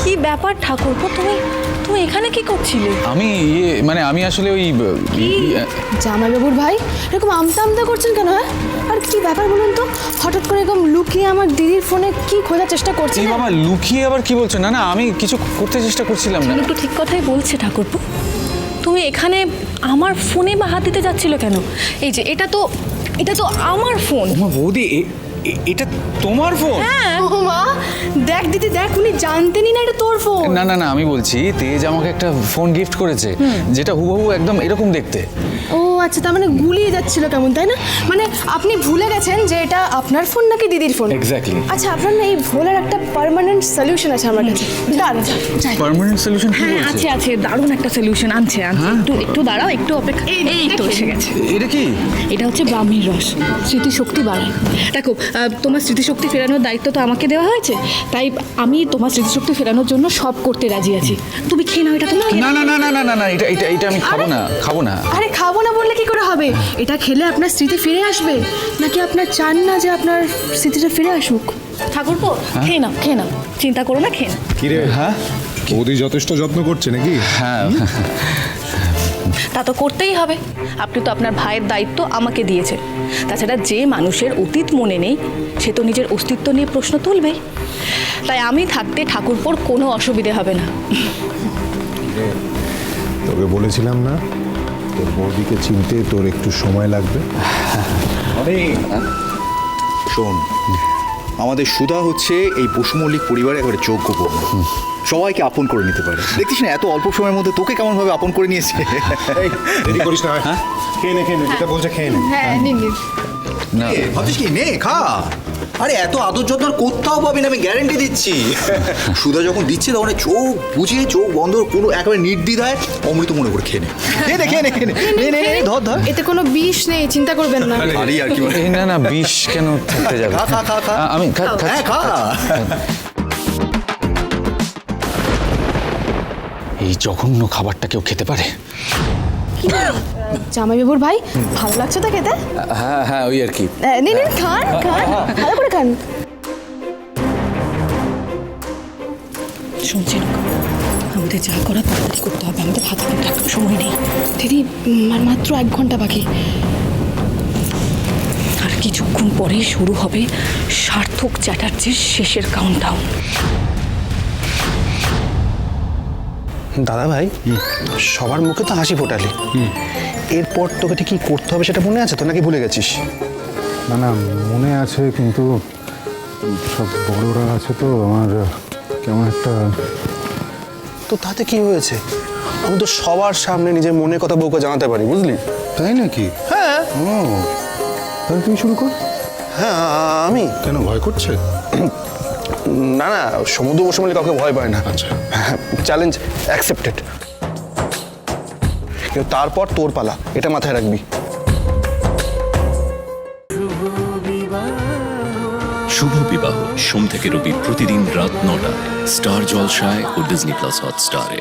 কি ব্যাপার ঠাকুরপো, তুমি তুমি এখানে কি করছিলে? আমি মানে আমি আসলে ওই জামাইবাবুর ভাই এরকম আমতা আমতা করছেন কেন? হ্যাঁ, আর কি ব্যাপার বলুন তো? হঠাৎ করে এরকম লুকিয়ে আমার দিদির ফোনে কি খোঁজার চেষ্টা করছেন? এই বাবা, লুকিয়ে আবার কি বলছো? না না, আমি কিছু করতে চেষ্টা করছিলাম না। কিন্তু ঠিক কথাই বলছে ঠাকুরপো। তুমি এখানে আমার ফোনে বা হাত দিতে যাচ্ছিল কেন? এই যে এটা তো আমার ফোন। ওমা বৌদি, এটা তোমার ফোন? ও মা, দেখ দিদি দেখ, উনি জানতেনই না এটা তোর ফোন। না না না, আমি বলছি তেজ আমাকে একটা ফোন গিফট করেছে, যেটা হুবহু একদম এরকম দেখতে। ও আচ্ছা, তার মানে গুলিয়ে যাচ্ছিল কেমন, তাই না? মানে আপনি ভুলে গেছেন যে এটা আপনার ফোন নাকি দিদির ফোন। এক্স্যাক্টলি। আচ্ছা, আপনার না এই ভোলার একটা পার্মানেন্ট সলিউশন আছে আমার কাছে। দাঁড়ান, পার্মানেন্ট সলিউশন কি হ্যাঁ বলছে? আছে, দারুণ একটা সলিউশন আনছে। একটু দাঁড়াও, একটু অপেক্ষা। এই তো এসে গেছে। এটা কি? এটা হচ্ছে ব্রাহ্মীর রস, স্মৃতিশক্তি বাড়ায়। দেখো, তোমার স্মৃতিশক্তি ফেরানোর দায়িত্ব তো আমাকে দেওয়া হয়েছে, তাই আমি তোমার স্মৃতিশক্তি ফেরানোর জন্য সব করতে রাজি আছি। তুমি খেয়ে নাও এটা। তুমি না না না না না না না, এটা আমি খাবো না। আরে খাবো না বললে কি করে হবে? এটা খেলে আপনার স্মৃতি ফিরে আসবে, নাকি আপনার চান না যে আপনার স্মৃতিটা ফিরে আসুক? ঠাকুরপো, খেয়ে নাও, চিন্তা করো না, খেয়ে নাও। কিরে, হ্যাঁ বৌদি যথেষ্ট যত্ন করছে নাকি? হ্যাঁ, তা তো করতেই হবে। আপনি তো আপনার ভাইয়ের দায়িত্ব আমাকে দিয়েছেন। তাছাড়া যে মানুষের অতীত মনে নেই, সে তো নিজের অস্তিত্ব নিয়ে প্রশ্ন তুলবেই। তাই আমি থাকতে ঠাকুরপোর কোনো অসুবিধে হবে না। তোকে বলেছিলাম না তোর বৌদিকে চিনতে তোর একটু সময় লাগবে। শোন, আমাদের সুধা হচ্ছে এই পশুমল্লিক পরিবারে একেবারে যোগ্য বন্ধু, সবাইকে আপন করে নিতে পারে। দেখছিস না এত অল্প সময়ের মধ্যে তোকে কেমন ভাবে আপন করে নিয়েছে। দেরি করিস না, খেয়ে নে যেটা বলছে খেয়ে নে। হ্যাঁ, নিন নিন। না ভাবছিস কি, নে খা। আরে এত আদর যত্ন আর কোথাও পাবি না, আমি গ্যারেন্টি দিচ্ছি। সুধা যখন দিচ্ছে তখন চোখ বুঝিয়ে, চোখ বন্ধ, কোনো একেবারে নির্দ্বিধায় অমৃত মনে করে খেয়ে নে। ধর। এতে কোনো বিষ নেই, চিন্তা করবেন না। আরে আর কি বলে। এই না না, বিষ কেন থাকতে যাবে? খা। আমি হ্যাঁ খা। এই জঘন্য খাবারটা কেউ খেতে পারে? জামাইবাবুর ভাই, ভালো লাগছে তো খেতে? হ্যাঁ হ্যাঁ, ওই আর কি। নিন নিন, খান ভালো করে খান। শুনছেন, আমাদের যা করা তাড়াতাড়ি করতে হবে। আমাদের হাতে কিন্তু একদম সময় নেই। দিদি, মাত্র 1 ঘন্টা বাকি। আর কিছুক্ষণ পরেই শুরু হবে সার্থক চ্যাটার্জির শেষের কাউন্টডাউন। দাদা ভাই, সবার মুখে তো হাসি ফোটালি, এরপর তোকে ঠিক কি করতে হবে সেটা মনে আছে তো, নাকি ভুলে গেছিস? না না, মনে আছে, কিন্তু সব বড়রা আছে তো, আমার কেমন একটা। তো তাতে কি হয়েছে? আমি তো সবার সামনে নিজের মনের কথা বউকে জানাতে পারি, বুঝলি? তাই নাকি? হ্যাঁ। ও, তাহলে তুই শুরু কর। হ্যাঁ, আমি কেন, ভয় করছে? না না, সমুদ্র বসে মিলে কাউকে ভয় পায় না। আচ্ছা। Challenge accepted. কিন্তু তারপর তোর পালা, এটা মাথায় রাখবি। শুভ বিবাহ সোম থেকে রবি প্রতিদিন রাত ৯টায় স্টার জলসায় ও ডিজনি প্লাস হটস্টারে।